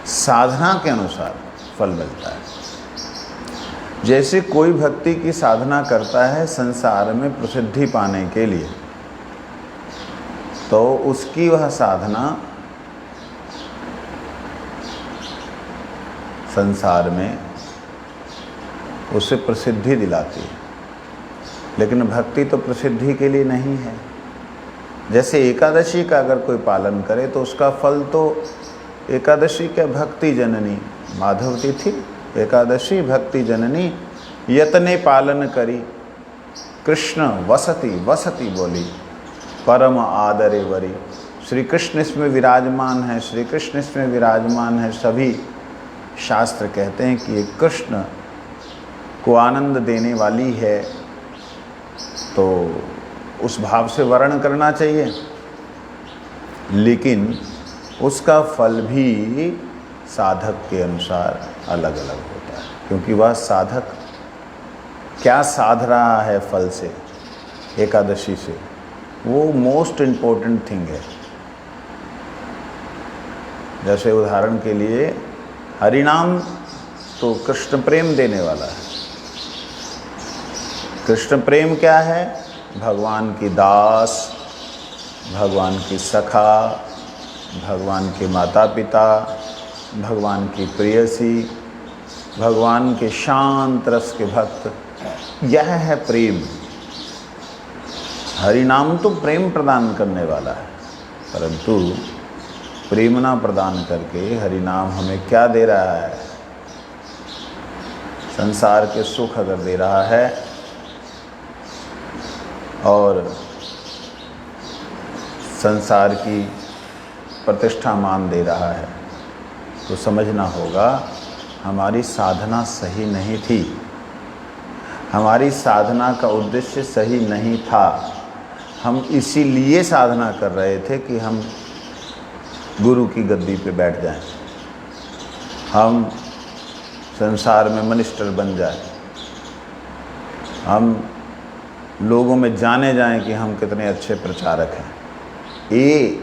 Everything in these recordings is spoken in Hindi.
साधना के अनुसार फल मिलता है। जैसे कोई भक्ति की साधना करता है संसार में प्रसिद्धि पाने के लिए, तो उसकी वह साधना संसार में उसे प्रसिद्धि दिलाती है, लेकिन भक्ति तो प्रसिद्धि के लिए नहीं है। जैसे एकादशी का अगर कोई पालन करे तो उसका फल तो एकादशी के भक्ति जननी माधव तिथि एकादशी भक्ति जननी यतने पालन करी कृष्ण वसती वसती बोली परम आदरे वरी। श्री कृष्ण इसमें विराजमान है, श्री कृष्ण इसमें विराजमान है। सभी शास्त्र कहते हैं कि ये कृष्ण को आनंद देने वाली है, तो उस भाव से वर्णन करना चाहिए, लेकिन उसका फल भी साधक के अनुसार अलग अलग होता है, क्योंकि वह साधक क्या साध रहा है फल से, एकादशी से, वो मोस्ट इम्पोर्टेंट थिंग है। जैसे उदाहरण के लिए हरिनाम तो कृष्ण प्रेम देने वाला है। कृष्ण प्रेम क्या है? भगवान की दास, भगवान की सखा, भगवान के माता पिता, भगवान की प्रेयसी, भगवान के शांत रस के भक्त, यह है प्रेम। हरिनाम तो प्रेम प्रदान करने वाला है, परंतु प्रेम ना प्रदान करके हरिनाम हमें क्या दे रहा है? संसार के सुख अगर दे रहा है और संसार की प्रतिष्ठा मान दे रहा है, तो समझना होगा हमारी साधना सही नहीं थी, हमारी साधना का उद्देश्य सही नहीं था। हम इसीलिए साधना कर रहे थे कि हम गुरु की गद्दी पे बैठ जाएं, हम संसार में मिनिस्टर बन जाएं, हम लोगों में जाने जाएं कि हम कितने अच्छे प्रचारक हैं। ये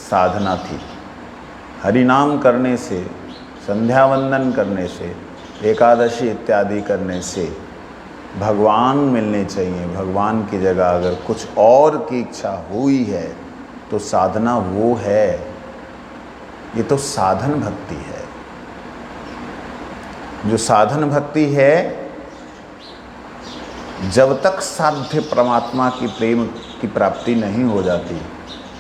साधना थी। हरिनाम करने से, संध्या वंदन करने से, एकादशी इत्यादि करने से भगवान मिलने चाहिए। भगवान की जगह अगर कुछ और की इच्छा हुई है तो साधना वो है। ये तो साधन भक्ति है। जो साधन भक्ति है, जब तक साध्य परमात्मा की प्रेम की प्राप्ति नहीं हो जाती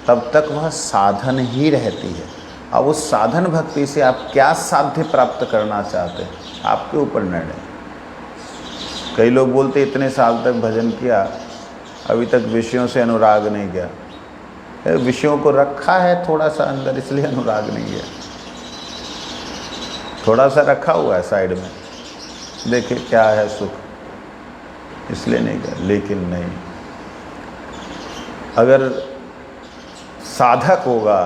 तब तक वह साधन ही रहती है। अब उस साधन भक्ति से आप क्या साध्य प्राप्त करना चाहते हैं, आपके ऊपर निर्णय। कई लोग बोलते इतने साल तक भजन किया, अभी तक विषयों से अनुराग नहीं गया। विषयों को रखा है थोड़ा सा अंदर, इसलिए अनुराग नहीं गया। थोड़ा सा रखा हुआ है साइड में, देखे क्या है सुख, इसलिए नहीं गया। लेकिन नहीं, अगर साधक होगा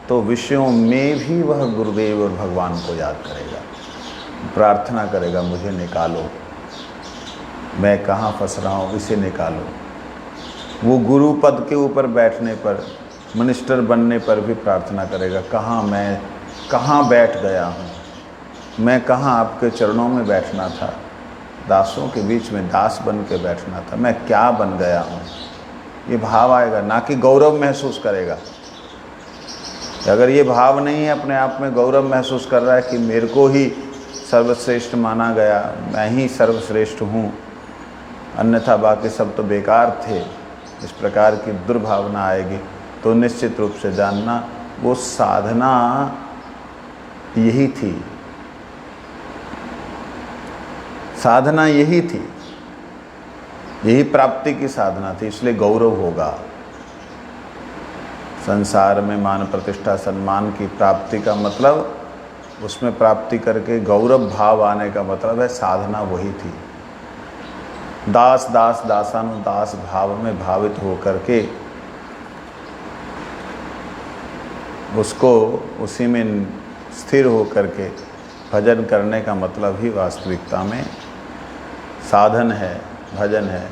तो विषयों में भी वह गुरुदेव और भगवान को याद करेगा, प्रार्थना करेगा, मुझे निकालो, मैं कहाँ फंस रहा हूँ, इसे निकालो। वो गुरु पद के ऊपर बैठने पर, मिनिस्टर बनने पर भी प्रार्थना करेगा, मैं कहाँ बैठ गया हूँ, मैं कहाँ आपके चरणों में बैठना था, दासों के बीच में दास बन के बैठना था, मैं क्या बन गया हूँ। ये भाव आएगा, ना कि गौरव महसूस करेगा। अगर ये भाव नहीं है, अपने आप में गौरव महसूस कर रहा है कि मेरे को ही सर्वश्रेष्ठ माना गया, मैं ही सर्वश्रेष्ठ हूँ, अन्यथा बाकी सब तो बेकार थे, इस प्रकार की दुर्भावना आएगी, तो निश्चित रूप से जानना वो साधना यही थी, साधना यही थी, यही प्राप्ति की साधना थी। इसलिए गौरव होगा। संसार में मान प्रतिष्ठा सम्मान की प्राप्ति का मतलब, उसमें प्राप्ति करके गौरव भाव आने का मतलब है साधना वही थी। दास दास दासानुदास भाव में भावित होकर के उसको उसी में स्थिर होकर के भजन करने का मतलब ही वास्तविकता में साधन है, भजन है।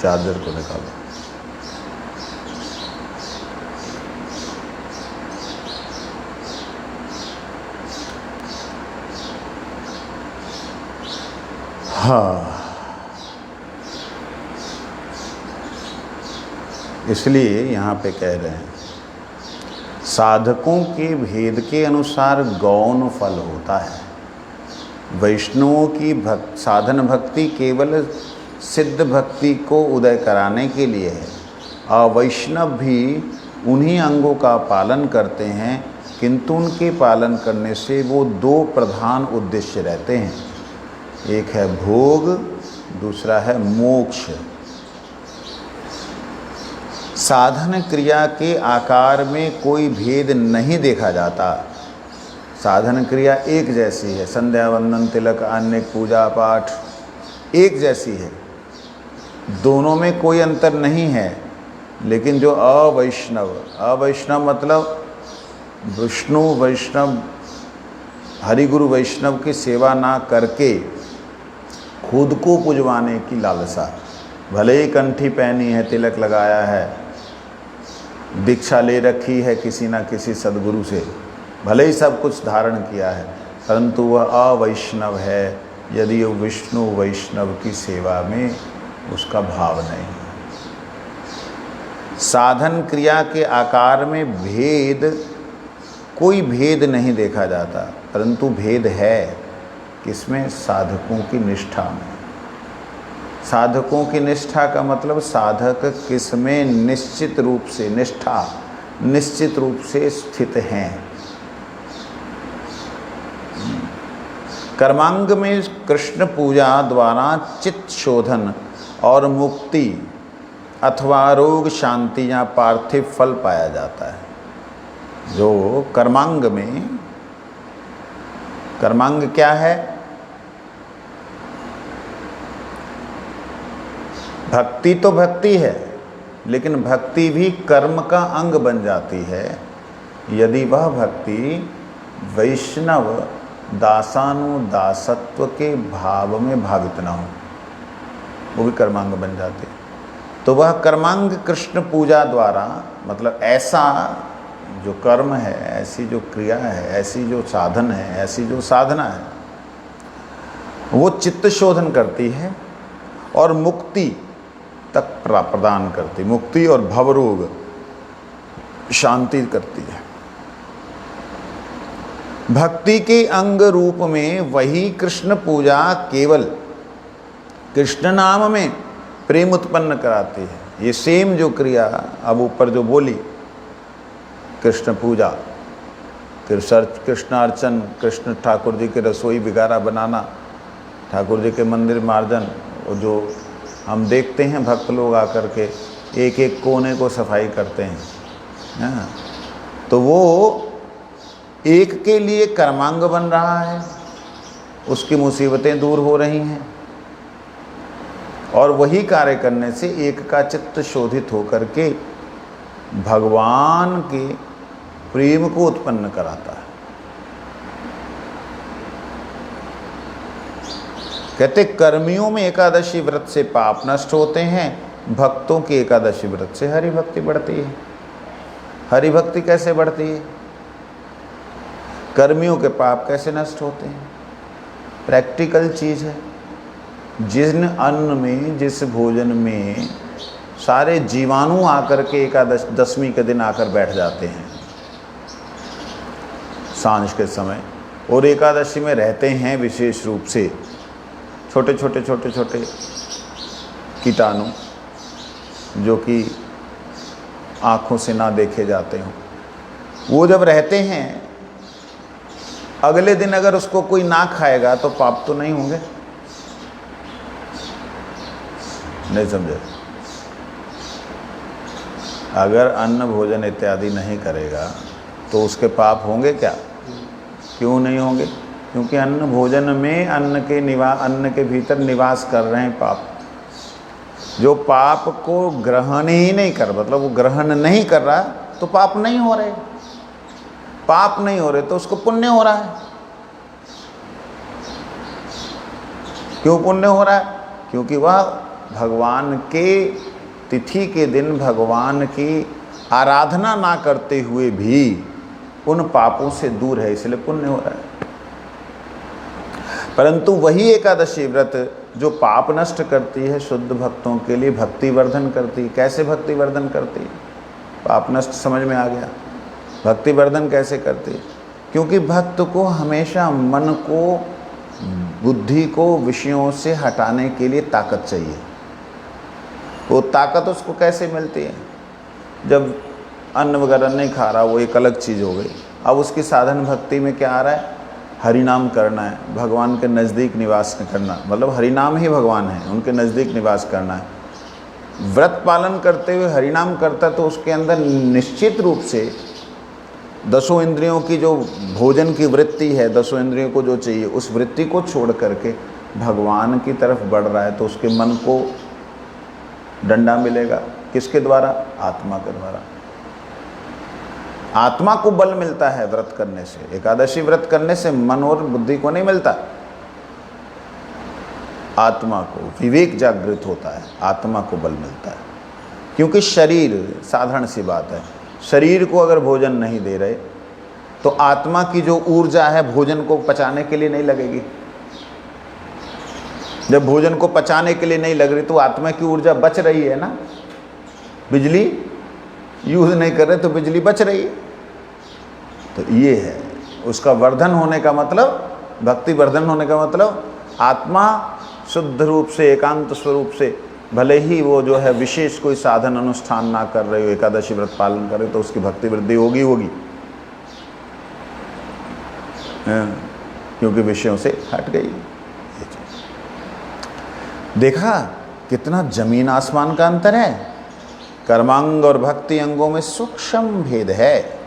चार्जर को निकालो। हाँ, इसलिए यहाँ पे कह रहे हैं साधकों के भेद के अनुसार गौण फल होता है। वैष्णवों की साधन भक्ति केवल सिद्ध भक्ति को उदय कराने के लिए है। अवैष्णव भी उन्हीं अंगों का पालन करते हैं, किंतु उनके पालन करने से वो दो प्रधान उद्देश्य रहते हैं, एक है भोग, दूसरा है मोक्ष। साधन क्रिया के आकार में कोई भेद नहीं देखा जाता। साधन क्रिया एक जैसी है, संध्या वंदन तिलक अन्य पूजा पाठ एक जैसी है, दोनों में कोई अंतर नहीं है। लेकिन जो अवैष्णव मतलब विष्णु वैष्णव हरिगुरु वैष्णव की सेवा ना करके खुद को पुजवाने की लालसा, भले ही कंठी पहनी है, तिलक लगाया है, दीक्षा ले रखी है किसी ना किसी सद्गुरु से, भले ही सब कुछ धारण किया है, परंतु वह अवैष्णव है यदि वो विष्णु वैष्णव की सेवा में उसका भाव नहीं है। साधन क्रिया के आकार में कोई भेद नहीं देखा जाता, परंतु भेद है किसमें? साधकों की निष्ठा में। साधकों की निष्ठा का मतलब साधक किसमें निश्चित रूप से स्थित हैं। कर्मांग में कृष्ण पूजा द्वारा चित्त शोधन और मुक्ति अथवा रोग शांति या पार्थिव फल पाया जाता है। जो कर्मांग क्या है? भक्ति तो भक्ति है, लेकिन भक्ति भी कर्म का अंग बन जाती है यदि वह भक्ति वैष्णव दासानुदासत्व के भाव में भावित न हो, वो भी कर्मांग बन जाती है। तो वह कर्मांग कृष्ण पूजा द्वारा, मतलब ऐसा जो कर्म है, ऐसी जो क्रिया है, ऐसी जो साधन है, ऐसी जो साधना है, वो चित्त शोधन करती है और मुक्ति तक प्रदान करती, मुक्ति और भवरोग शांति करती है। भक्ति के अंग रूप में वही कृष्ण पूजा केवल कृष्ण नाम में प्रेम उत्पन्न कराती है। ये सेम जो क्रिया अब ऊपर जो बोली, कृष्ण पूजा, कृष्ण अर्चन, कृष्ण ठाकुर जी के रसोई बिगारा बनाना, ठाकुर जी के मंदिर मार्जन, वो जो हम देखते हैं भक्त लोग आकर के एक एक कोने को सफाई करते हैं, हाँ, तो वो एक के लिए कर्मांग बन रहा है, उसकी मुसीबतें दूर हो रही हैं, और वही कार्य करने से एक का चित्त शोधित होकर के भगवान के प्रेम को उत्पन्न कराता है। कहते कर्मियों में एकादशी व्रत से पाप नष्ट होते हैं, भक्तों की एकादशी व्रत से हरि भक्ति बढ़ती है। हरि भक्ति कैसे बढ़ती है? कर्मियों के पाप कैसे नष्ट होते हैं? प्रैक्टिकल चीज़ है। जिन अन्न में, जिस भोजन में सारे जीवाणु आकर के दशमी के दिन आकर बैठ जाते हैं सांझ के समय, और एकादशी में रहते हैं विशेष रूप से छोटे छोटे कीटाणु जो कि आँखों से ना देखे जाते हों, वो जब रहते हैं, अगले दिन अगर उसको कोई ना खाएगा तो पाप तो नहीं होंगे? नहीं समझे? अगर अन्न भोजन इत्यादि नहीं करेगा तो उसके पाप होंगे क्या? क्यों नहीं होंगे? क्योंकि अन्न भोजन में अन्न के भीतर निवास कर रहे हैं पाप। जो पाप को ग्रहण ही नहीं कर, मतलब वो ग्रहण नहीं कर रहा, तो पाप नहीं हो रहे। पाप नहीं हो रहे तो उसको पुण्य हो रहा है। क्यों पुण्य हो रहा है? क्योंकि वह भगवान के तिथि के दिन भगवान की आराधना ना करते हुए भी उन पापों से दूर है, इसलिए पुण्य हो रहा है। परंतु वही एकादशी व्रत जो पाप नष्ट करती है, शुद्ध भक्तों के लिए भक्ति वर्धन करती है। कैसे भक्ति वर्धन करती है? पाप नष्ट समझ में आ गया। भक्ति वर्धन कैसे करती है? क्योंकि भक्त को हमेशा मन को, बुद्धि को विषयों से हटाने के लिए ताकत चाहिए। वो ताकत उसको कैसे मिलती है? जब अन्न वगैरह नहीं खा रहा, वो एक अलग चीज़ हो गई। अब उसकी साधन भक्ति में क्या आ रहा है? हरिनाम करना है, भगवान के नज़दीक निवास करना, मतलब हरिनाम ही भगवान है, उनके नज़दीक निवास करना है। व्रत पालन करते हुए हरिनाम करता तो उसके अंदर निश्चित रूप से दसों इंद्रियों की जो भोजन की वृत्ति है, दसों इंद्रियों को जो चाहिए, उस वृत्ति को छोड़ करके भगवान की तरफ बढ़ रहा है, तो उसके मन को डंडा मिलेगा। किसके द्वारा? आत्मा के द्वारा। आत्मा को बल मिलता है व्रत करने से। एकादशी व्रत करने से मन और बुद्धि को नहीं मिलता, आत्मा को विवेक जागृत होता है, आत्मा को बल मिलता है। क्योंकि शरीर, साधारण सी बात है, शरीर को अगर भोजन नहीं दे रहे तो आत्मा की जो ऊर्जा है भोजन को पचाने के लिए नहीं लगेगी। जब भोजन को पचाने के लिए नहीं लग रही तो आत्मा की ऊर्जा बच रही है ना। बिजली यूज नहीं कर रहे तो बिजली बच रही है। तो ये है उसका वर्धन होने का मतलब, भक्ति वर्धन होने का मतलब आत्मा शुद्ध रूप से, एकांत स्वरूप से, भले ही वो जो है विशेष कोई साधन अनुष्ठान ना कर रहे हो, एकादशी व्रत पालन करे, तो उसकी भक्ति वृद्धि होगी क्योंकि विषयों से हट गई। देखा कितना जमीन आसमान का अंतर है। कर्मांग और भक्ति अंगों में सूक्ष्म भेद है,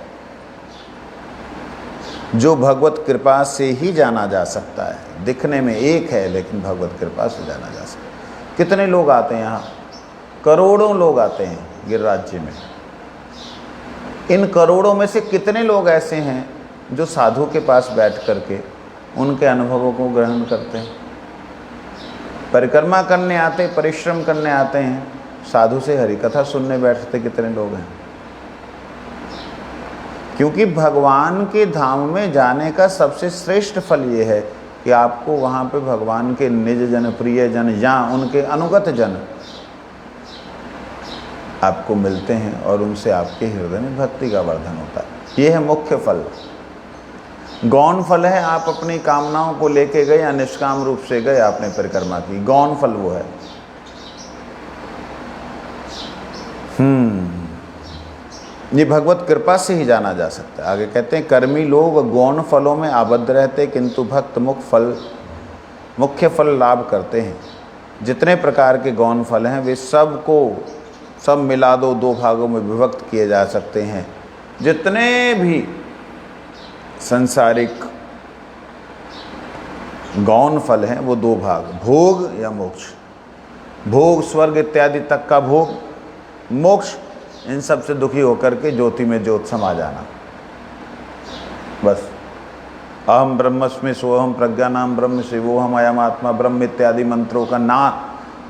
जो भगवत कृपा से ही जाना जा सकता है। दिखने में एक है लेकिन भगवत कृपा से जाना जा सकता है। कितने लोग आते हैं यहाँ? करोड़ों लोग आते हैं गिरिराज जी में। इन करोड़ों में से कितने लोग ऐसे हैं जो साधु के पास बैठ करके उनके अनुभवों को ग्रहण करते हैं? परिक्रमा करने आते, परिश्रम करने आते हैं, साधु से हरिकथा सुनने बैठते कितने लोग हैं? क्योंकि भगवान के धाम में जाने का सबसे श्रेष्ठ फल ये है कि आपको वहाँ पे भगवान के निज जन, प्रिय जन या उनके अनुगत जन आपको मिलते हैं और उनसे आपके हृदय में भक्ति का वर्धन होता है। ये है मुख्य फल। गौण फल है आप अपनी कामनाओं को लेके गए या निष्काम रूप से गए, आपने परिक्रमा की, गौण फल वो है। ये भगवत कृपा से ही जाना जा सकता है। आगे कहते हैं, कर्मी लोग गौण फलों में आबद्ध रहते किंतु भक्त मुख्य फल लाभ करते हैं। जितने प्रकार के गौण फल हैं वे सब मिला दो भागों में विभक्त किए जा सकते हैं। जितने भी सांसारिक गौण फल हैं वो दो भाग, भोग या मोक्ष। भोग स्वर्ग इत्यादि तक का भोग, मोक्ष इन सब से दुखी होकर के ज्योति में ज्योत समा जाना। बस अहम ब्रह्मस्मि सोहम प्रज्ञानाम ब्रह्म शिवोहम अयम आत्मा ब्रह्म इत्यादि मंत्रों का ना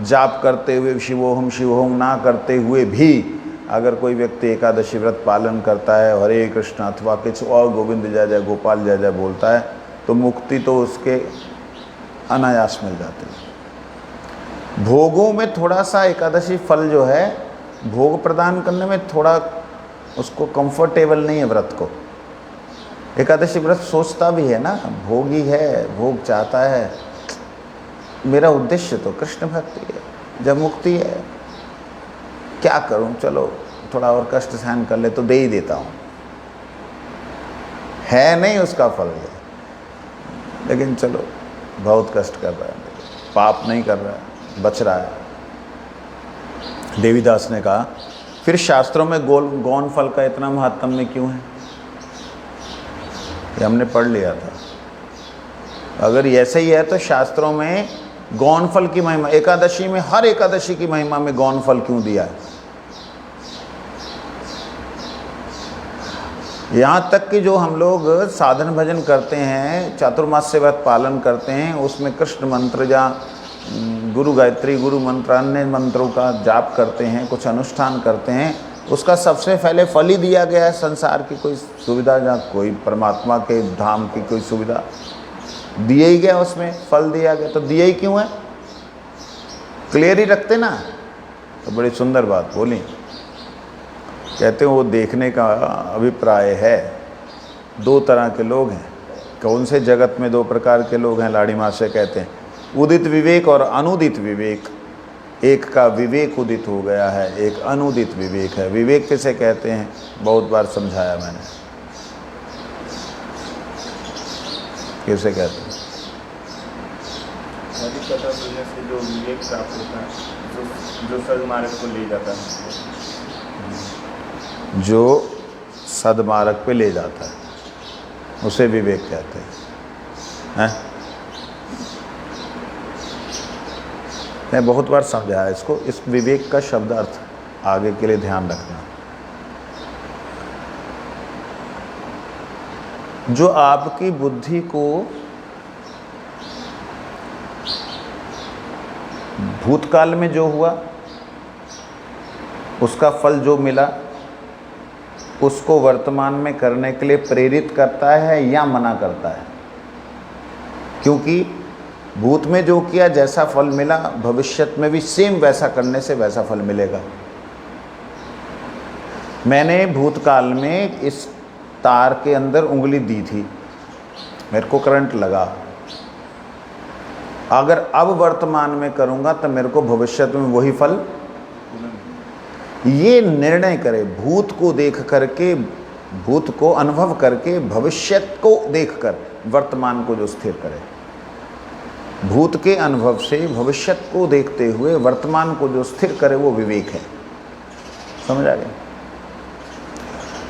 जाप करते हुए, शिवोहम शिवोहम ना करते हुए भी अगर कोई व्यक्ति एकादशी व्रत पालन करता है, हरे कृष्ण अथवा कुछ और गोविंद जय जय गोपाल जय जय बोलता है, तो मुक्ति तो उसके अनायास मिल जाती है। भोगों में थोड़ा सा एकादशी फल जो है भोग प्रदान करने में थोड़ा उसको कंफर्टेबल नहीं है व्रत को। एकादशी व्रत सोचता भी है ना, भोगी है, भोग चाहता है, मेरा उद्देश्य तो कृष्ण भक्ति है, जब मुक्ति है क्या करूं, चलो थोड़ा और कष्ट सहन कर ले तो दे ही देता हूं, है नहीं उसका फल है, लेकिन चलो बहुत कष्ट कर रहा है, पाप नहीं कर रहा है, बच रहा है। देवीदास ने कहा, फिर शास्त्रों में गौण फल का इतना महात्म्य क्यों है? ये हमने पढ़ लिया था। अगर ऐसे ही है तो शास्त्रों में गौण फल की महिमा, एकादशी में, हर एकादशी की महिमा में गौण फल क्यों दिया है? यहाँ तक कि जो हम लोग साधन भजन करते हैं, चातुर्मास्य व्रत पालन करते हैं, उसमें कृष्ण मंत्र या गुरु गायत्री, गुरु मंत्र, अन्य मंत्रों का जाप करते हैं, कुछ अनुष्ठान करते हैं, उसका सबसे पहले फल ही दिया गया है। संसार की कोई सुविधा या कोई परमात्मा के धाम की कोई सुविधा दिया ही गया, उसमें फल दिया गया, तो दिया ही क्यों है? क्लियर ही रखते ना। तो बड़ी सुंदर बात बोली। कहते हैं वो देखने का अभिप्राय है, दो तरह के लोग हैं। कौन से जगत में दो प्रकार के लोग हैं? लाड़ी मास्टर कहते हैं उदित विवेक और अनुदित विवेक। एक का विवेक उदित हो गया है, एक अनुदित विवेक है। विवेक किसे कहते हैं? बहुत बार समझाया मैंने, किसे कहते हैं? जो विवेक प्राप्त होता है, जो सदमार्ग को ले जाता है, जो सदमार्ग पे ले जाता है उसे विवेक कहते हैं। मैं बहुत बार समझाया इसको। इस विवेक का शब्द अर्थ आगे के लिए ध्यान रखना। जो आपकी बुद्धि को भूतकाल में जो हुआ उसका फल जो मिला उसको वर्तमान में करने के लिए प्रेरित करता है या मना करता है? क्योंकि भूत में जो किया जैसा फल मिला, भविष्य में भी सेम वैसा करने से वैसा फल मिलेगा। मैंने भूतकाल में इस तार के अंदर उंगली दी थी, मेरे को करंट लगा। अगर अब वर्तमान में करूंगा तो मेरे को भविष्य में वही फल। ये निर्णय करे, भूत को देख करके, भूत को अनुभव करके, भविष्य को देखकर वर्तमान को जो स्थिर करे। भूत के अनुभव से भविष्य को देखते हुए वर्तमान को जो स्थिर करे वो विवेक है। समझ आ गया?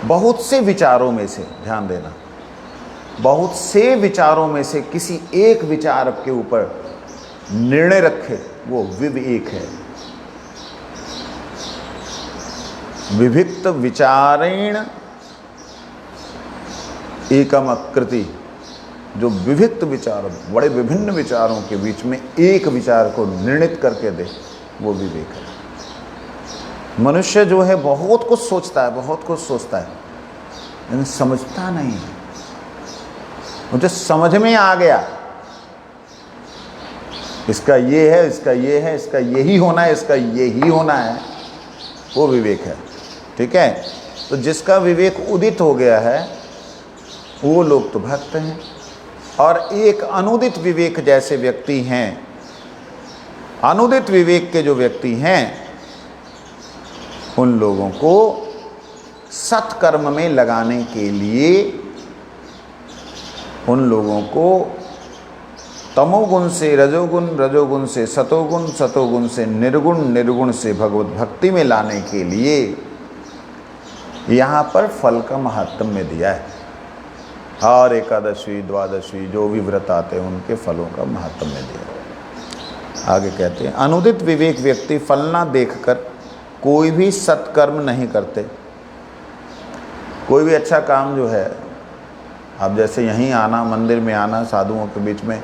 बहुत से विचारों में से, ध्यान देना, बहुत से विचारों में से किसी एक विचार के ऊपर निर्णय रखे वो विवेक है। विभिक्त विचारेण एकम आकृति। जो विभिक्त विचारों, बड़े विभिन्न विचारों के बीच में एक विचार को निर्णित करके दे वो विवेक है। मनुष्य जो है बहुत कुछ सोचता है, बहुत कुछ सोचता है, लेकिन समझता नहीं है। मुझे समझ में आ गया इसका ये है, इसका ये है, इसका यही होना है, इसका यही होना है, वो विवेक है। ठीक है? तो जिसका विवेक उदित हो गया है वो लोग तो भक्त हैं। और एक अनुदित विवेक जैसे व्यक्ति हैं, अनुदित विवेक के जो व्यक्ति हैं उन लोगों को सत्कर्म में लगाने के लिए, उन लोगों को तमोगुण से रजोगुण, रजोगुण से सतोगुण, सतोगुण से निर्गुण, निर्गुण से भगवत भक्ति में लाने के लिए यहाँ पर फल का महात्म्य दिया है। और एकादशी, द्वादशी जो भी व्रत आते हैं उनके फलों का महात्म्य दिया है। आगे कहते हैं अनुदित विवेक व्यक्ति फल ना देखकर कोई भी सत्कर्म नहीं करते। कोई भी अच्छा काम जो है, अब जैसे यहीं आना, मंदिर में आना, साधुओं के बीच में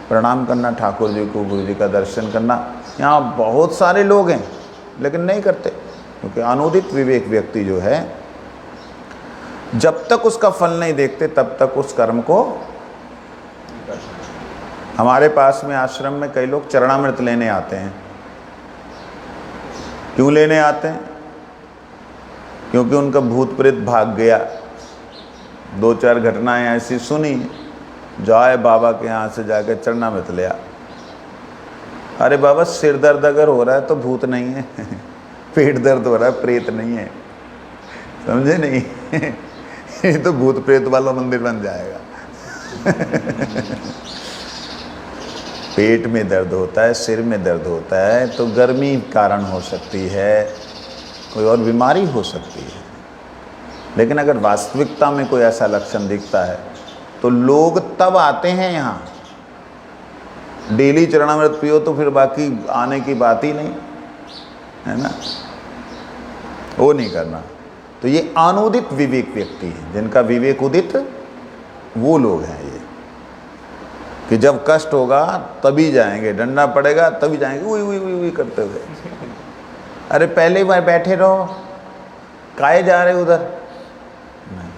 प्रणाम करना, ठाकुर जी को, गुरु जी का दर्शन करना, यहाँ बहुत सारे लोग हैं लेकिन नहीं करते। क्योंकि अनुदित विवेक व्यक्ति जो है जब तक उसका फल नहीं देखते तब तक उस कर्म को। हमारे पास में आश्रम में कई लोग चरणामृत लेने आते हैं। क्यों लेने आते हैं? क्योंकि उनका भूत प्रेत भाग गया। दो चार घटनाएं ऐसी सुनी, जाए बाबा के यहाँ से जाकर चरणामृत लिया। अरे बाबा सिर दर्द अगर हो रहा है तो भूत नहीं है, पेट दर्द हो रहा है प्रेत नहीं है। समझे नहीं? ये तो भूत प्रेत वाला मंदिर बन जाएगा। पेट में दर्द होता है, सिर में दर्द होता है तो गर्मी कारण हो सकती है, कोई और बीमारी हो सकती है। लेकिन अगर वास्तविकता में कोई ऐसा लक्षण दिखता है तो लोग तब आते हैं यहाँ। डेली चरणामृत पियो तो फिर बाकी आने की बात ही नहीं है ना, वो नहीं करना। तो ये अनुदित विवेक व्यक्ति है, जिनका विवेक उदित वो लोग हैं ये। कि जब कष्ट होगा तभी जाएंगे, डंडा पड़ेगा तभी जाएंगे, उई उई उई उई करते हुए। अरे पहले ही बार बैठे रहो, काहे जा रहे उधर? नहीं।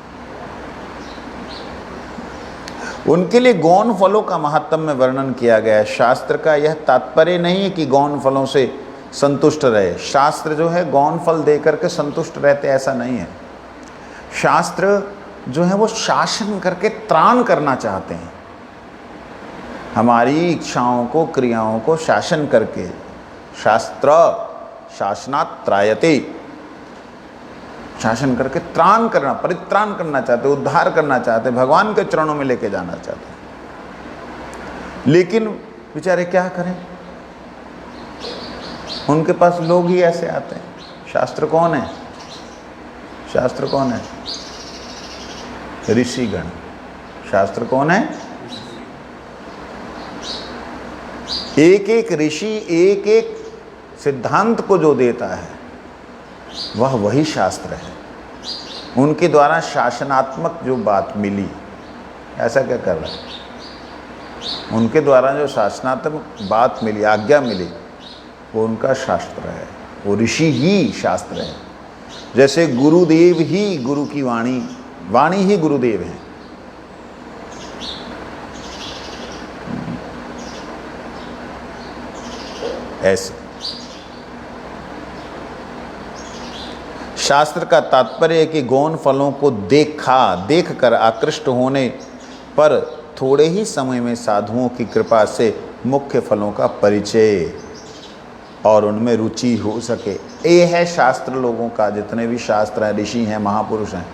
उनके लिए गौण फलों का महत्व में वर्णन किया गया है। शास्त्र का यह तात्पर्य नहीं है कि गौण फलों से संतुष्ट रहे। शास्त्र जो है गौण फल दे करके संतुष्ट रहते, ऐसा नहीं है। शास्त्र जो है वो शासन करके त्राण करना चाहते हैं, हमारी इच्छाओं को, क्रियाओं को शासन करके। शास्त्र शासनात् त्रायते, शासन करके त्राण करना, परित्राण करना चाहते, उद्धार करना चाहते, भगवान के चरणों में लेके जाना चाहते। लेकिन बेचारे क्या करें, उनके पास लोग ही ऐसे आते हैं। शास्त्र कौन है? शास्त्र कौन है? ऋषिगण। शास्त्र कौन है? एक एक ऋषि एक एक सिद्धांत को जो देता है वह वही शास्त्र है। उनके द्वारा शासनात्मक जो बात मिली, ऐसा क्या कर रहा है? उनके द्वारा जो शासनात्मक बात मिली, आज्ञा मिली, वो उनका शास्त्र है, वो ऋषि ही शास्त्र है। जैसे गुरुदेव ही गुरु की वाणी, वाणी ही गुरुदेव है। ऐसे शास्त्र का तात्पर्य है कि गौण फलों को देखकर आकृष्ट होने पर थोड़े ही समय में साधुओं की कृपा से मुख्य फलों का परिचय और उनमें रुचि हो सके। ये है शास्त्र लोगों का, जितने भी शास्त्र हैं, ऋषि हैं, महापुरुष हैं,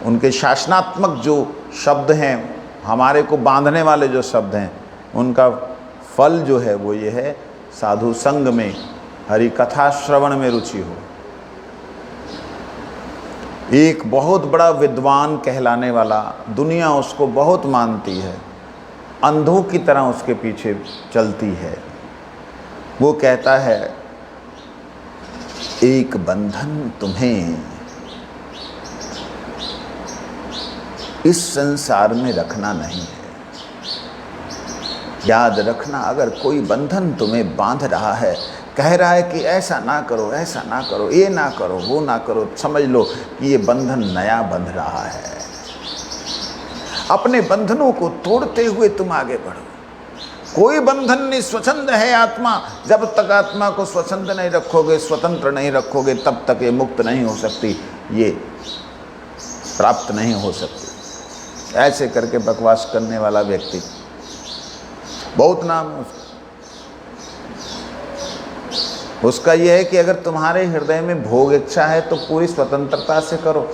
उनके शासनात्मक जो शब्द हैं, हमारे को बांधने वाले जो शब्द हैं, उनका फल जो है वो ये है, साधु संग में, हरि कथा श्रवण में रुचि हो। एक बहुत बड़ा विद्वान कहलाने वाला, दुनिया उसको बहुत मानती है, अंधों की तरह उसके पीछे चलती है। वो कहता है, एक बंधन तुम्हें इस संसार में रखना नहीं है। याद रखना, अगर कोई बंधन तुम्हें बांध रहा है, कह रहा है कि ऐसा ना करो, ऐसा ना करो, ये ना करो, वो ना करो, समझ लो कि ये बंधन नया बंध रहा है। अपने बंधनों को तोड़ते हुए तुम आगे बढ़ो। कोई बंधन नहीं, स्वच्छंद है आत्मा। जब तक आत्मा को स्वच्छंद नहीं रखोगे, स्वतंत्र नहीं रखोगे, तब तक ये मुक्त नहीं हो सकती, ये प्राप्त नहीं हो सकती। ऐसे करके बकवास करने वाला व्यक्ति, बहुत नाम है उसका यह है कि अगर तुम्हारे हृदय में भोग इच्छा है तो पूरी स्वतंत्रता से करो।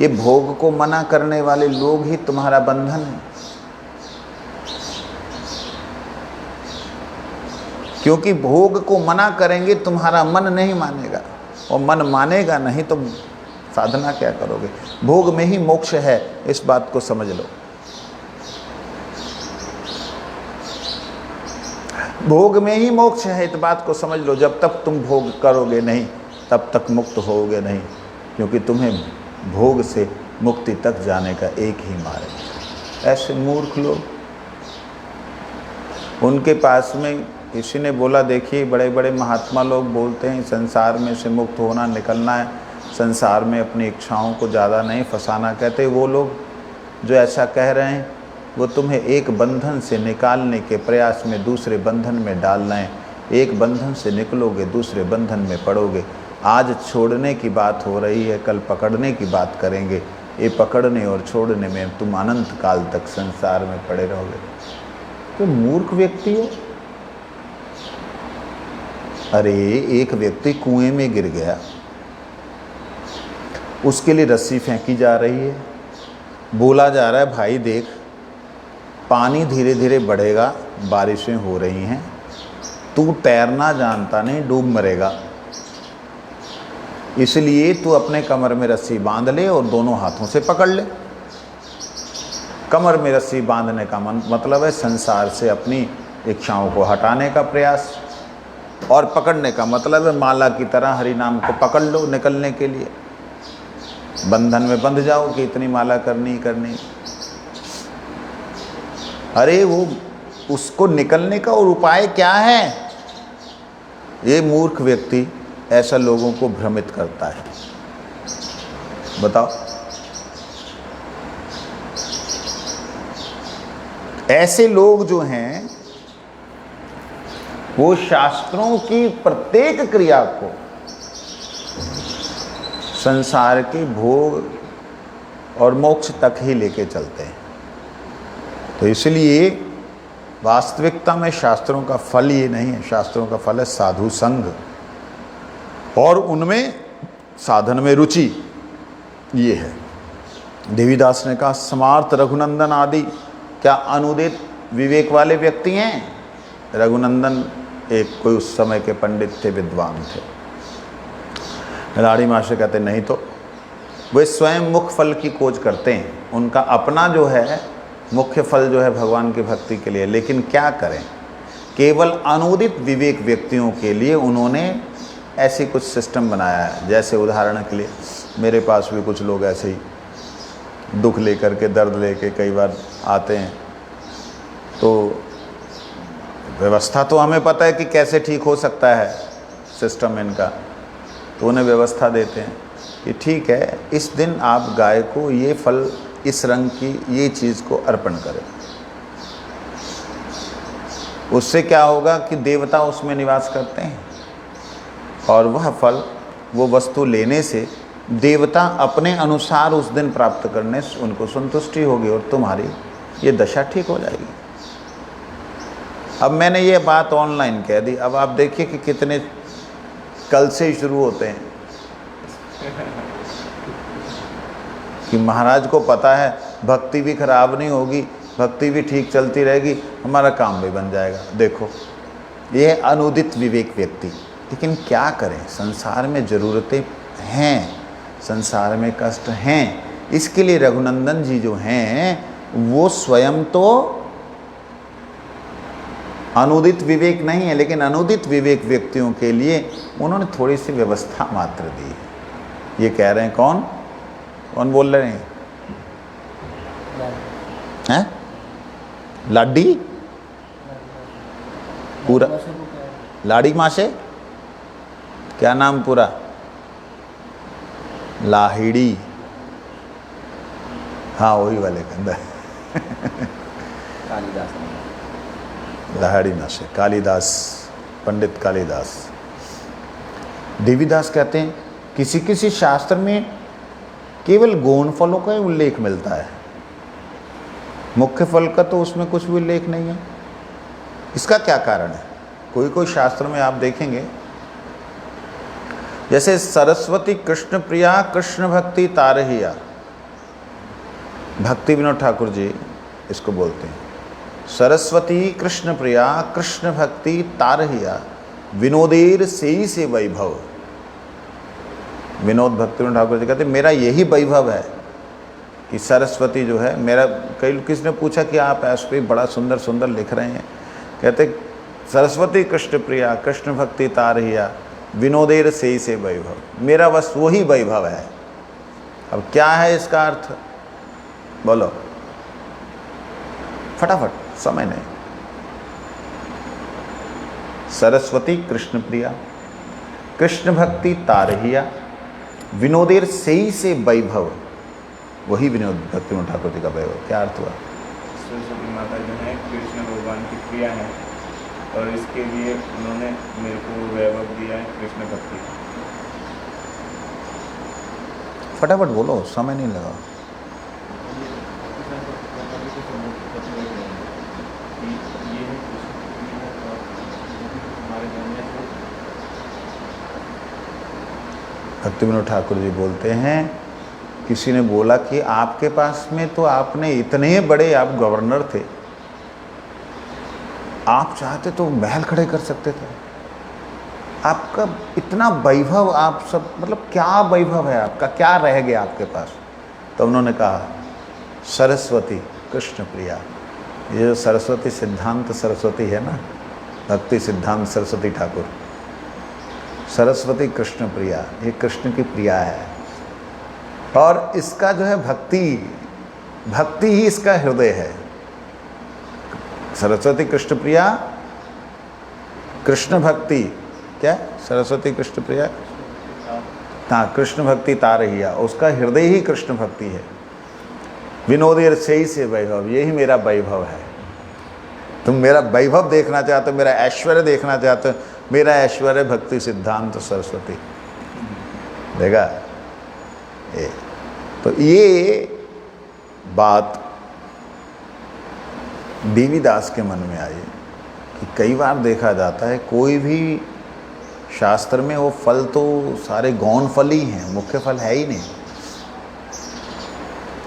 ये भोग को मना करने वाले लोग ही तुम्हारा बंधन है। क्योंकि भोग को मना करेंगे, तुम्हारा मन नहीं मानेगा, और मन मानेगा नहीं तो साधना क्या करोगे? भोग में ही मोक्ष है, इस बात को समझ लो। भोग में ही मोक्ष है, इस बात को समझ लो। जब तक तुम भोग करोगे नहीं, तब तक मुक्त होगे नहीं, क्योंकि तुम्हें भोग से मुक्ति तक जाने का एक ही मार्ग है। ऐसे मूर्ख लोग, उनके पास में किसी ने बोला, देखिए बड़े बड़े महात्मा लोग बोलते हैं संसार में से मुक्त होना, निकलना है, संसार में अपनी इच्छाओं को ज़्यादा नहीं फंसाना। कहते वो लोग जो ऐसा कह रहे हैं वो तुम्हें एक बंधन से निकालने के प्रयास में दूसरे बंधन में डाल रहे हैं। एक बंधन से निकलोगे, दूसरे बंधन में पड़ोगे। आज छोड़ने की बात हो रही है, कल पकड़ने की बात करेंगे। ये पकड़ने और छोड़ने में तुम अनंत काल तक संसार में पड़े रहोगे। तो मूर्ख व्यक्ति हो। अरे एक व्यक्ति कुएं में गिर गया, उसके लिए रस्सी फेंकी जा रही है, बोला जा रहा है भाई देख पानी धीरे धीरे बढ़ेगा, बारिशें हो रही हैं, तू तैरना जानता नहीं, डूब मरेगा, इसलिए तू अपने कमर में रस्सी बांध ले और दोनों हाथों से पकड़ ले। कमर में रस्सी बांधने का मतलब है संसार से अपनी इच्छाओं को हटाने का प्रयास, और पकड़ने का मतलब है माला की तरह हरि नाम को पकड़ लो निकलने के लिए। बंधन में बंध जाओ कि इतनी माला करनी ही करनी। अरे वो उसको निकलने का और उपाय क्या है? ये मूर्ख व्यक्ति ऐसा लोगों को भ्रमित करता है। बताओ, ऐसे लोग जो हैं वो शास्त्रों की प्रत्येक क्रिया को संसार के भोग और मोक्ष तक ही लेके चलते हैं। तो इसलिए वास्तविकता में शास्त्रों का फल ये नहीं है। शास्त्रों का फल है साधु संग और उनमें साधन में रुचि। ये है। देवीदास ने कहा समार्थ रघुनंदन आदि क्या अनुदित विवेक वाले व्यक्ति हैं? रघुनंदन एक कोई उस समय के पंडित थे, विद्वान थे। लाड़ी मास्टर कहते नहीं, तो वे स्वयं मुख्य फल की खोज करते हैं। उनका अपना जो है मुख्य फल जो है भगवान की भक्ति के लिए। लेकिन क्या करें, केवल अनुदित विवेक व्यक्तियों के लिए उन्होंने ऐसी कुछ सिस्टम बनाया है। जैसे उदाहरण के लिए मेरे पास भी कुछ लोग ऐसे ही दुख लेकर के, दर्द लेके कई बार आते हैं। तो व्यवस्था तो हमें पता है कि कैसे ठीक हो सकता है सिस्टम इनका, तो उन्हें व्यवस्था देते हैं कि ठीक है इस दिन आप गाय को ये फल, इस रंग की ये चीज़ को अर्पण करें। उससे क्या होगा कि देवता उसमें निवास करते हैं और वह फल, वो वस्तु लेने से देवता अपने अनुसार उस दिन प्राप्त करने से उनको संतुष्टि होगी और तुम्हारी ये दशा ठीक हो जाएगी। अब मैंने ये बात ऑनलाइन कह दी, अब आप देखिए कि कितने कल से ही शुरू होते हैं कि महाराज को पता है भक्ति भी खराब नहीं होगी, भक्ति भी ठीक चलती रहेगी, हमारा काम भी बन जाएगा। देखो ये है अनुदित विवेक व्यक्ति। लेकिन क्या करें, संसार में ज़रूरतें हैं, संसार में कष्ट हैं। इसके लिए रघुनंदन जी जो हैं वो स्वयं तो अनुदित विवेक नहीं है, लेकिन अनुदित विवेक व्यक्तियों के लिए उन्होंने थोड़ी सी व्यवस्था मात्र दी है। ये कह रहे हैं कौन कौन बोल रहे हैं? हैं? लाडी पूरा लाड़ी माँ से क्या नाम पूरा? लाहिड़ी। हाँ वही वाले कंधा कालिदास, लाहिड़ी माँ से कालिदास, पंडित कालिदास। देवीदास कहते हैं किसी किसी शास्त्र में केवल गौण फलों का ही उल्लेख मिलता है, मुख्य फल का तो उसमें कुछ भी उल्लेख नहीं है। इसका क्या कारण है? कोई कोई शास्त्र में आप देखेंगे जैसे सरस्वती कृष्ण प्रिया कृष्ण भक्ति तारहिया, भक्ति विनोद ठाकुर जी इसको बोलते हैं। सरस्वती कृष्ण प्रिया कृष्ण भक्ति तारहिया विनोदेर से वैभव। विनोद भक्ति विनोद ठाकुर जी कहते मेरा यही वैभव है कि सरस्वती जो है मेरा, कई किसी ने पूछा कि आप ऐसे बड़ा सुंदर सुंदर लिख रहे हैं, कहते सरस्वती कृष्ण प्रिया कृष्ण भक्ति तारहिया विनोदेर से वैभव, मेरा बस वही वैभव है। अब क्या है इसका अर्थ बोलो फटाफट, समय नहीं। सरस्वती कृष्ण प्रिया कृष्ण भक्ति तारहिया विनोदेर से वैभव, वही विनोद भक्ति विनोद ठाकुर जी का वैभव। क्या अर्थ हुआ? सरस्वती माता जो है कृष्ण भगवान की प्रिया है और इसके लिए उन्होंने मेरे को वैभव दिया है कृष्ण भक्ति। फटाफट बोलो, समय नहीं लगा। भक्ति विनोद ठाकुर जी बोलते हैं किसी ने बोला कि आपके पास में तो आपने इतने बड़े, आप गवर्नर थे, आप चाहते तो महल खड़े कर सकते थे, आपका इतना वैभव, आप सब मतलब क्या वैभव है आपका, क्या रह गया आपके पास? तो उन्होंने कहा सरस्वती कृष्ण प्रिया। ये जो सरस्वती सिद्धांत सरस्वती है ना, भक्ति सिद्धांत सरस्वती ठाकुर, सरस्वती कृष्ण प्रिया, ये कृष्ण की प्रिया है और इसका जो है भक्ति, भक्ति ही इसका हृदय है। सरस्वती कृष्ण प्रिया, कृष्ण भक्ति क्या, सरस्वती कृष्ण प्रिया, हाँ कृष्ण भक्ति तारहिया, उसका हृदय ही कृष्ण भक्ति है। विनोदेर सही से वैभव, यही मेरा वैभव है। तुम मेरा वैभव देखना चाहते हो, मेरा ऐश्वर्य देखना चाहते हो, मेरा ऐश्वर्य भक्ति सिद्धांत सरस्वती देखा। तो ये बात देवीदास के मन में आई कि कई बार देखा जाता है कोई भी शास्त्र में वो फल तो सारे गौण फल ही हैं, मुख्य फल है ही नहीं,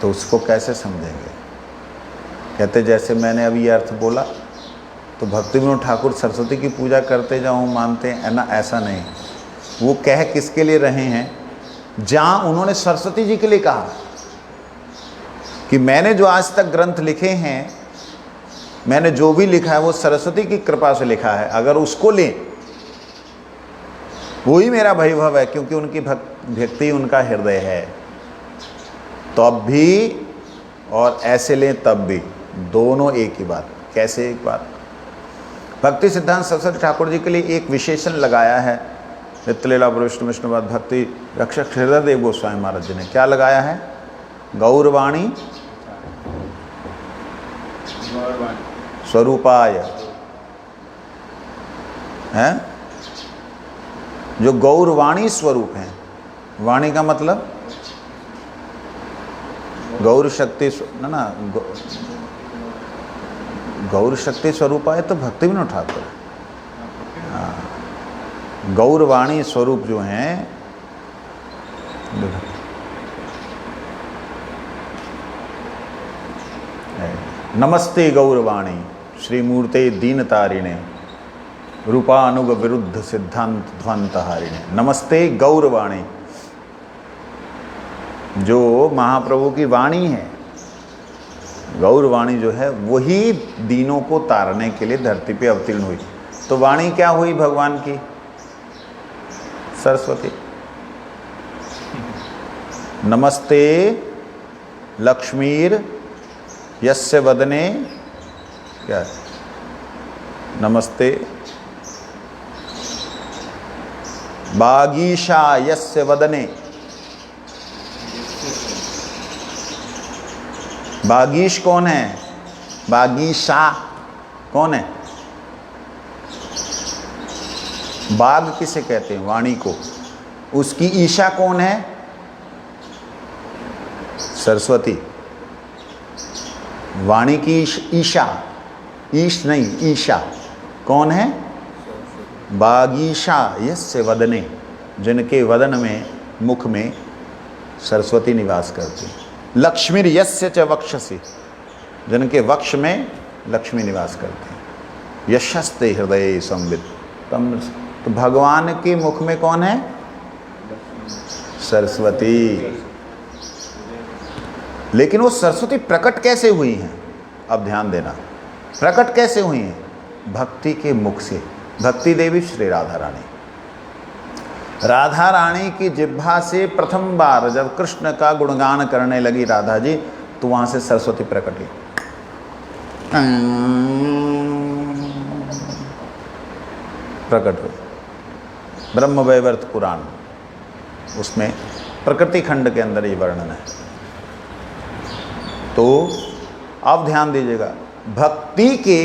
तो उसको कैसे समझेंगे। कहते जैसे मैंने अभी ये अर्थ बोला तो भक्ति विनोद ठाकुर सरस्वती की पूजा करते जाऊँ मानते हैं ना, ऐसा नहीं। वो कह किसके लिए रहे हैं, जहाँ उन्होंने सरस्वती जी के लिए कहा कि मैंने जो आज तक ग्रंथ लिखे हैं, मैंने जो भी लिखा है वो सरस्वती की कृपा से लिखा है, अगर उसको लें वही मेरा वैभव है, क्योंकि उनकी भक्ति उनका हृदय है। तो अब भी और ऐसे लें तब भी, दोनों एक ही बात। कैसे एक बात, भक्ति सिद्धांत सरस्वती ठाकुर जी के लिए एक विशेषण लगाया है नित्यलीला प्रविष्ट विष्णुवाद भक्ति रक्षक हृदय देव गोस्वामी महाराज जी ने। क्या लगाया है, गौरवाणी स्वरूपाय है, जो गौरवाणी स्वरूप हैं। वाणी का मतलब गौर शक्ति ना गौर शक्ति स्वरूपाय तो भक्ति विनोद ठाकुर। हाँ, गौरवाणी स्वरूप जो हैं, नमस्ते गौरवाणी श्रीमूर्ते दीन तारिणे रूपानुग विरुद्ध सिद्धांत ध्वंत हारिणे। नमस्ते गौरवाणी, जो महाप्रभु की वाणी है, गौरवाणी जो है वही दीनों को तारने के लिए धरती पे अवतीर्ण हुई। तो वाणी क्या हुई भगवान की, सरस्वती। नमस्ते लक्ष्मीर यस्य वदने, क्या नमस्ते बागीशा यस्य वदने। बागीश कौन है, बागीशा कौन है, बाग किसे कहते हैं, वाणी को। उसकी ईशा कौन है, सरस्वती। वाणी की ईशा, ईश नहीं ईशा कौन है, बागीशा यस्य वदने, जिनके वदन में मुख में सरस्वती निवास करती। लक्ष्मीर यस्य च वक्षसि, जिनके वक्ष में लक्ष्मी निवास करती है। यशस्ते हृदय संवित तम, तो भगवान के मुख में कौन है, सरस्वती। लेकिन वो सरस्वती प्रकट कैसे हुई हैं, अब ध्यान देना, प्रकट कैसे हुई हैं, भक्ति के मुख से। भक्ति देवी श्री राधा रानी, राधा रानी की जिह्वा से प्रथम बार जब कृष्ण का गुणगान करने लगी राधा जी, तो वहां से सरस्वती प्रकट हुई। प्रकट हुई। ब्रह्म वैवर्त पुराण, उसमें प्रकृति खंड के अंदर ये वर्णन है। तो अब ध्यान दीजिएगा, भक्ति के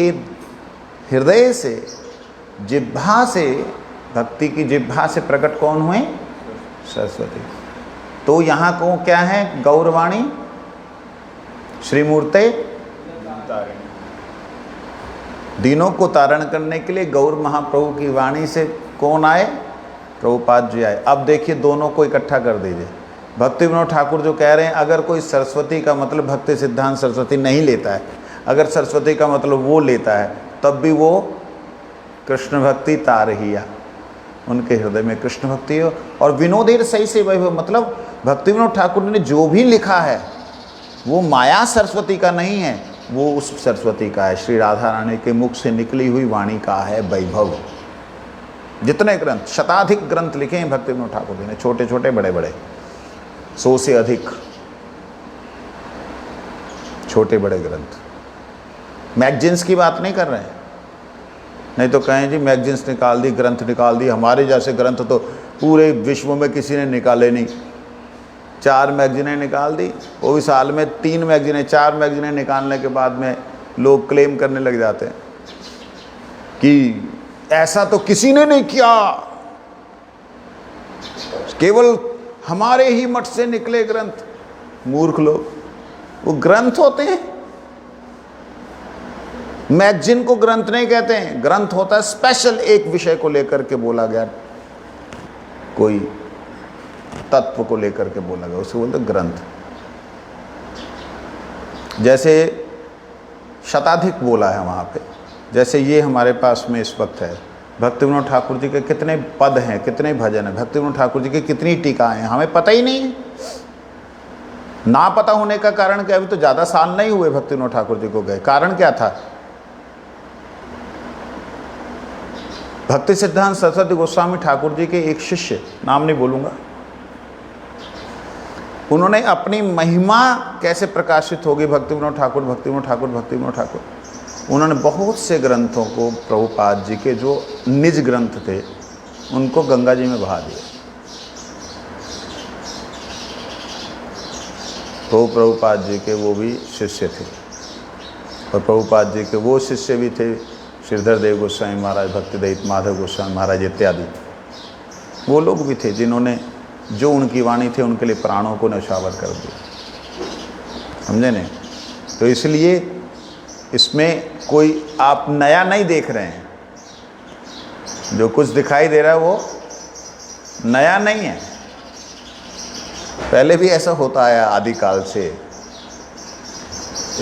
हृदय से, जिह्वा से, भक्ति की जिह्वा से प्रकट कौन हुए, सरस्वती। तो यहाँ को क्या है, गौरवाणी श्रीमूर्ते दीनों को तारण करने के लिए गौर महाप्रभु की वाणी से कौन आए, प्रभुपाद जी आए। अब देखिए दोनों को इकट्ठा कर दीजिए। भक्ति विनोद ठाकुर जो कह रहे हैं, अगर कोई सरस्वती का मतलब भक्ति सिद्धांत सरस्वती नहीं लेता है, अगर सरस्वती का मतलब वो लेता है, तब भी वो कृष्ण भक्ति तारहिया, उनके हृदय में कृष्ण भक्ति हो। और विनोदेर सही से वही मतलब भक्ति विनोद ठाकुर ने जो भी लिखा है वो माया सरस्वती का नहीं है, वो उस सरस्वती का है, श्री राधा रानी के मुख से निकली हुई वाणी का है वैभव। जितने ग्रंथ, शताधिक ग्रंथ लिखे हैं भक्ति विनोद ठाकुर जी ने, छोटे छोटे बड़े बड़े, 100 से अधिक छोटे बड़े ग्रंथ। मैगजीन्स की बात नहीं कर रहे हैं, नहीं तो कहें जी मैगजीन्स निकाल दी, ग्रंथ निकाल दी, हमारे जैसे ग्रंथ तो पूरे विश्व में किसी ने निकाले नहीं। 4 मैगजीनें निकाल दी, वो भी साल में 3 मैगजीनें, 4 मैगजीनें निकालने के बाद में लोग क्लेम करने लग जाते हैं कि ऐसा तो किसी ने नहीं किया, केवल हमारे ही मठ से निकले ग्रंथ। मूर्ख लोग, वो ग्रंथ होते हैं। मैगजीन को ग्रंथ नहीं कहते हैं, ग्रंथ होता है स्पेशल एक विषय को लेकर के बोला गया, कोई तत्व को लेकर के बोला गया, उसको बोलते ग्रंथ। जैसे शताधिक बोला है वहाँ पे, जैसे ये हमारे पास में इस वक्त है, भक्ति विनोद ठाकुर जी के कितने पद हैं, कितने भजन हैं, भक्ति विनोद ठाकुर जी की कितनी टीकाएं हैं, हमें पता ही नहीं है। ना पता होने का कारण क्या, अभी तो ज़्यादा साल नहीं हुए भक्ति विनोद ठाकुर जी को गए, कारण क्या था? भक्ति सिद्धांत सरस्वती गोस्वामी ठाकुर जी के एक शिष्य, नाम नहीं बोलूँगा, उन्होंने अपनी महिमा कैसे प्रकाशित होगी, भक्ति विनोद ठाकुर, भक्ति विनोद ठाकुर, भक्ति विनोद ठाकुर, उन्होंने बहुत से ग्रंथों को प्रभुपाद जी के जो निज ग्रंथ थे उनको गंगा जी में बहा दिया। तो प्रभुपाद जी के वो भी शिष्य थे, और प्रभुपाद जी के वो शिष्य भी थे श्रीधर देव गोस्वामी महाराज, भक्ति दयित माधव गोस्वामी महाराज इत्यादि। वो लोग भी थे जिन्होंने जो उनकी वाणी थे उनके लिए प्राणों को न्यौछावर कर दिया, समझे नहीं? तो इसलिए इसमें कोई आप नया नहीं देख रहे हैं, जो कुछ दिखाई दे रहा है वो नया नहीं है, पहले भी ऐसा होता आया आदिकाल से।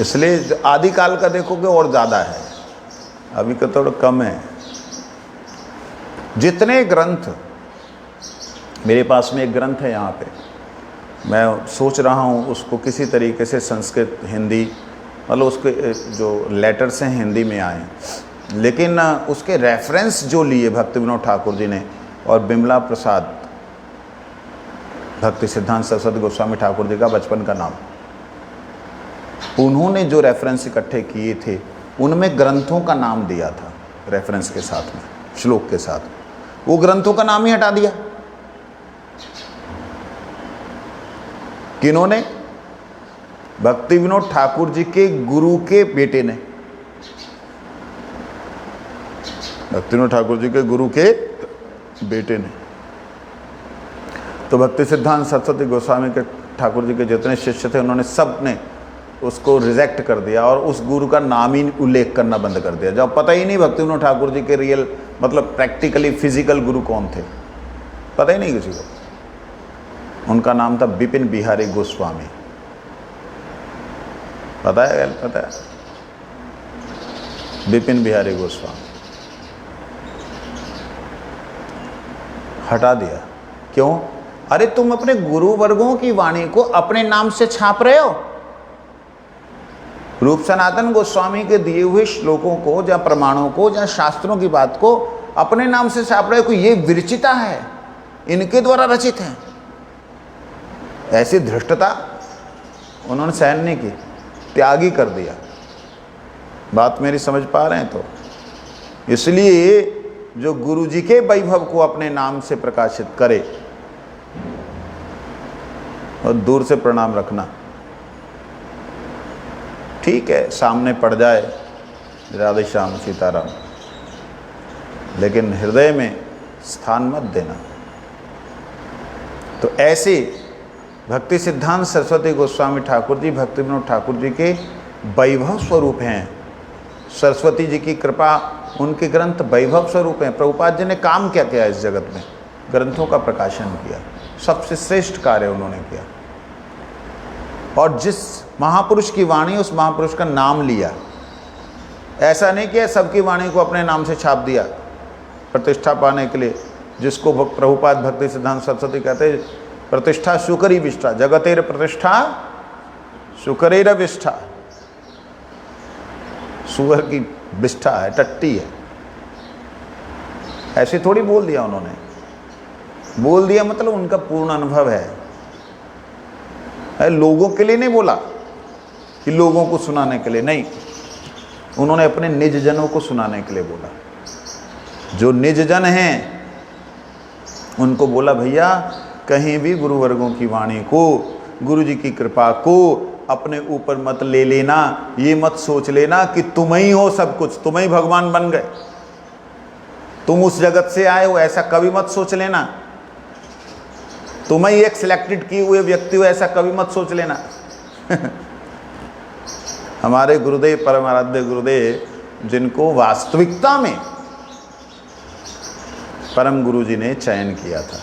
इसलिए आदिकाल का देखोगे और ज़्यादा है, अभी का थोड़ा कम है। जितने ग्रंथ, मेरे पास में एक ग्रंथ है यहाँ पे, मैं सोच रहा हूँ उसको किसी तरीके से संस्कृत हिंदी, मतलब उसके जो लेटर्स हैं हिंदी में आए, लेकिन उसके रेफरेंस जो लिए भक्ति विनोद ठाकुर जी ने और बिमला प्रसाद, भक्ति सिद्धांत सरस्वती गोस्वामी ठाकुर जी का बचपन का नाम, उन्होंने जो रेफरेंस इकट्ठे किए थे उनमें ग्रंथों का नाम दिया था रेफरेंस के साथ में, श्लोक के साथ, वो ग्रंथों का नाम ही हटा दिया। किन्होंने? भक्ति विनोद ठाकुर जी के गुरु के बेटे ने, भक्ति विनोद ठाकुर जी के गुरु के बेटे ने। तो भक्ति सिद्धांत सरस्वती गोस्वामी के ठाकुर जी के जितने शिष्य थे उन्होंने सब ने उसको रिजेक्ट कर दिया और उस गुरु का नाम ही उल्लेख करना बंद कर दिया। जब पता ही नहीं भक्ति विनोद ठाकुर जी के रियल मतलब प्रैक्टिकली फिजिकल गुरु कौन थे, पता ही नहीं किसी को। उनका नाम था बिपिन बिहारी गोस्वामी, पता है? पता है, बिपिन बिहारी गोस्वामी। हटा दिया, क्यों? अरे तुम अपने गुरु वर्गों की वाणी को अपने नाम से छाप रहे हो। रूप सनातन गोस्वामी के दिए हुए श्लोकों को या प्रमाणों को या शास्त्रों की बात को अपने नाम से छाप रहे हो, ये विरचिता है, इनके द्वारा रचित है। ऐसी धृष्टता उन्होंने सहन नहीं की, त्यागी कर दिया। बात मेरी समझ पा रहे हैं? तो इसलिए जो गुरु जी के वैभव को अपने नाम से प्रकाशित करे और दूर से प्रणाम रखना, ठीक है, सामने पड़ जाए राधे श्याम सीताराम, लेकिन हृदय में स्थान मत देना। तो ऐसे भक्ति सिद्धांत सरस्वती गोस्वामी ठाकुर जी भक्ति विनोद ठाकुर जी के वैभव स्वरूप हैं। सरस्वती जी की कृपा, उनके ग्रंथ वैभव स्वरूप हैं। प्रभुपाद जी ने काम क्या किया इस जगत में? ग्रंथों का प्रकाशन किया, सबसे श्रेष्ठ कार्य उन्होंने किया। और जिस महापुरुष की वाणी, उस महापुरुष का नाम लिया। ऐसा नहीं किया सबकी वाणी को अपने नाम से छाप दिया प्रतिष्ठा पाने के लिए, जिसको प्रभुपाद भक्ति सिद्धांत सरस्वती कहते हैं प्रतिष्ठा सुकरी विष्ठा, जगतेर प्रतिष्ठा सुकरेर विष्ठा। सुअर की विष्ठा है, टट्टी है। ऐसे थोड़ी बोल दिया उन्होंने, बोल दिया मतलब उनका पूर्ण अनुभव है। लोगों के लिए नहीं बोला कि लोगों को सुनाने के लिए, नहीं, उन्होंने अपने निज जनों को सुनाने के लिए बोला। जो निज जन हैं उनको बोला भैया कहीं भी गुरुवर्गों की वाणी को, गुरु जी की कृपा को अपने ऊपर मत ले लेना। ये मत सोच लेना कि तुम ही हो सब कुछ, तुम ही भगवान बन गए, तुम उस जगत से आए हो, ऐसा कभी मत सोच लेना। तुम ही एक सिलेक्टेड किए हुए व्यक्ति हो, ऐसा कभी मत सोच लेना। हमारे गुरुदेव, परम आराध्य गुरुदेव, जिनको वास्तविकता में परम गुरु जी ने चयन किया था,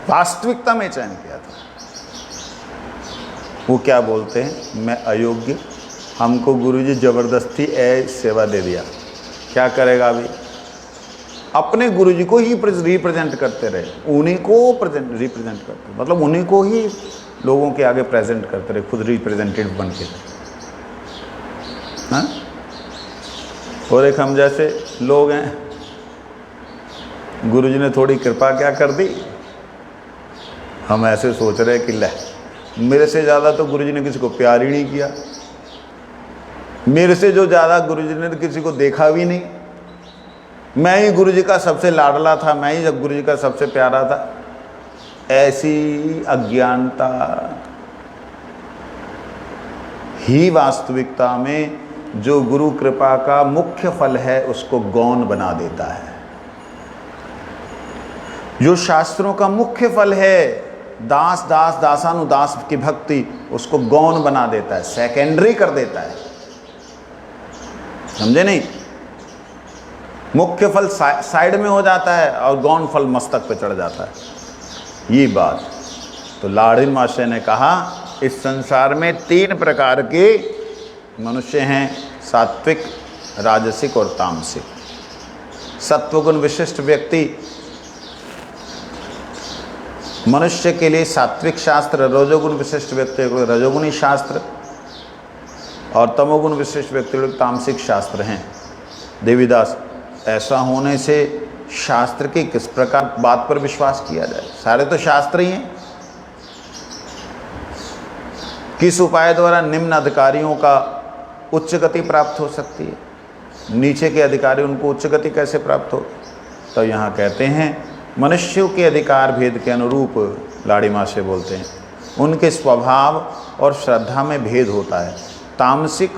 वास्तविकता में चयन किया था, वो क्या बोलते हैं, मैं अयोग्य, हमको गुरु जी जबरदस्ती सेवा दे दिया, क्या करेगा अभी। अपने गुरु जी को ही रिप्रेजेंट करते रहे, उन्हीं को रिप्रेजेंट करते, मतलब उन्हीं को ही लोगों के आगे प्रेजेंट करते रहे, खुद रिप्रेजेंटेटिव बन के। हाँ, और एक हम जैसे लोग हैं, गुरु जी ने थोड़ी कृपा क्या कर दी, हम ऐसे सोच रहे कि ले मेरे से ज़्यादा तो गुरु जी ने किसी को प्यार ही नहीं किया, मेरे से जो ज़्यादा गुरु जी ने किसी को देखा भी नहीं, मैं ही गुरु जी का सबसे लाडला था, मैं ही जब गुरु जी का सबसे प्यारा था। ऐसी अज्ञानता ही वास्तविकता में जो गुरु कृपा का मुख्य फल है उसको गौण बना देता है। जो शास्त्रों का मुख्य फल है, दास दास दासानुदास की भक्ति, उसको गौण बना देता है, सेकेंडरी कर देता है। समझे नहीं, मुख्य फल साइड में हो जाता है और गौण फल मस्तक पे चढ़ जाता है। ये बात तो लाड़िन महाशय ने कहा, इस संसार में 3 प्रकार के मनुष्य हैं, सात्विक, राजसिक और तामसिक। सत्वगुण विशिष्ट व्यक्ति मनुष्य के लिए सात्विक शास्त्र, रजोगुण विशिष्ट व्यक्ति को रजोगुणी शास्त्र और तमोगुण विशिष्ट व्यक्ति लोग तामसिक शास्त्र हैं। देवीदास, ऐसा होने से शास्त्र की किस प्रकार बात पर विश्वास किया जाए, सारे तो शास्त्र ही हैं। किस उपाय द्वारा निम्न अधिकारियों का उच्च गति प्राप्त हो सकती है, नीचे के अधिकारी उनको उच्च गति कैसे प्राप्त हो। तो यहाँ कहते हैं मनुष्यों के अधिकार भेद के अनुरूप, लाड़ी माँ से बोलते हैं, उनके स्वभाव और श्रद्धा में भेद होता है। तामसिक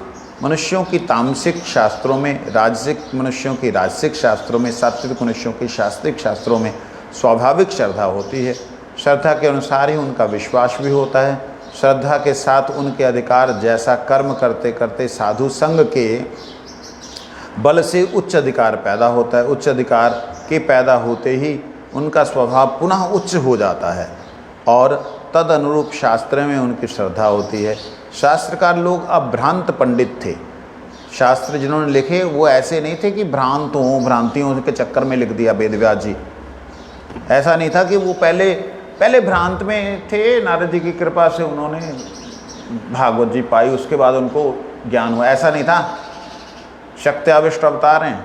मनुष्यों की तामसिक शास्त्रों में, राजसिक मनुष्यों की राजसिक शास्त्रों में, सात्विक मनुष्यों की सात्विक शास्त्रों में स्वाभाविक श्रद्धा होती है। श्रद्धा के अनुसार ही उनका विश्वास भी होता है। श्रद्धा के साथ उनके अधिकार जैसा कर्म करते करते साधु संग के बल से उच्च अधिकार पैदा होता है। उच्च अधिकार के पैदा होते ही उनका स्वभाव पुनः उच्च हो जाता है और तद अनुरूप शास्त्र में उनकी श्रद्धा होती है। शास्त्रकार लोग अब भ्रांत पंडित थे। शास्त्र जिन्होंने लिखे वो ऐसे नहीं थे कि भ्रांत हों, भ्रांतियों के चक्कर में लिख दिया वेदव्यास जी। ऐसा नहीं था कि वो पहले भ्रांत में थे, नारद जी की कृपा से उन्होंने भागवत जी पाई, उसके बाद उनको ज्ञान हुआ, ऐसा नहीं था। शक्त्याविष्ट अवतार हैं।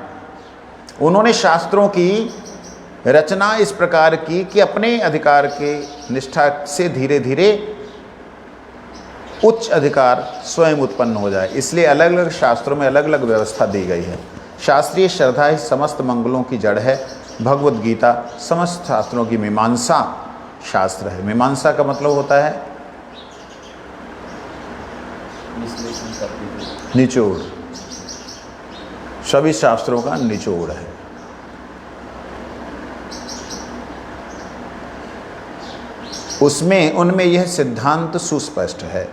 उन्होंने शास्त्रों की रचना इस प्रकार की कि अपने अधिकार के निष्ठा से धीरे धीरे उच्च अधिकार स्वयं उत्पन्न हो जाए, इसलिए अलग अलग शास्त्रों में अलग अलग व्यवस्था दी गई है। शास्त्रीय श्रद्धा ही समस्त मंगलों की जड़ है। भगवत गीता समस्त शास्त्रों की मीमांसा शास्त्र है। मीमांसा का मतलब होता है निचोड़, सभी शास्त्रों का निचोड़ है। उसमें उनमें यह सिद्धांत सुस्पष्ट है।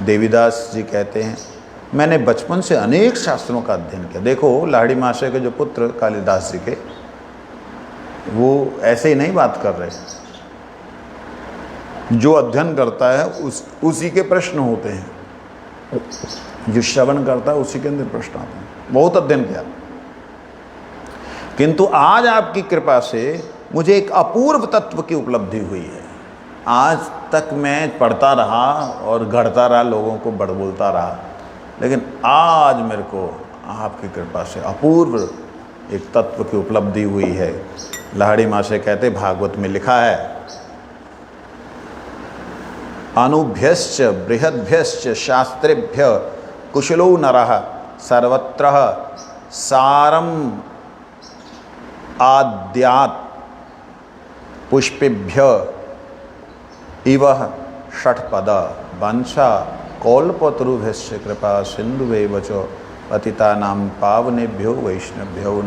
देवीदास जी कहते हैं, मैंने बचपन से अनेक शास्त्रों का अध्ययन किया। देखो लाहिड़ी महाशय के जो पुत्र कालिदास जी के, वो ऐसे ही नहीं बात कर रहे। जो अध्ययन करता है उसी के प्रश्न होते हैं, जो श्रवण करता है उसी के अंदर प्रश्न आते हैं। बहुत अध्ययन किया, किंतु आज आपकी कृपा से मुझे एक अपूर्व तत्व की उपलब्धि हुई है। आज तक मैं पढ़ता रहा और गढ़ता रहा, लोगों को बड़ बोलता रहा, लेकिन आज मेरे को आपकी कृपा से अपूर्व एक तत्व की उपलब्धि हुई है। लाहिड़ी माँ से कहते, भागवत में लिखा है, अनुभ्यश्च बृहद्भ्यश्च शास्त्रेभ्य कुशलो नरः सर्वत्र सारम आद्यात् पुष्पेभ्य इव षट्पद वंशा कौल्पतरुभ्यश्च कृपा सिन्धुवेव च पतितानां पावनेभ्यो वैष्णवेभ्यो नमः।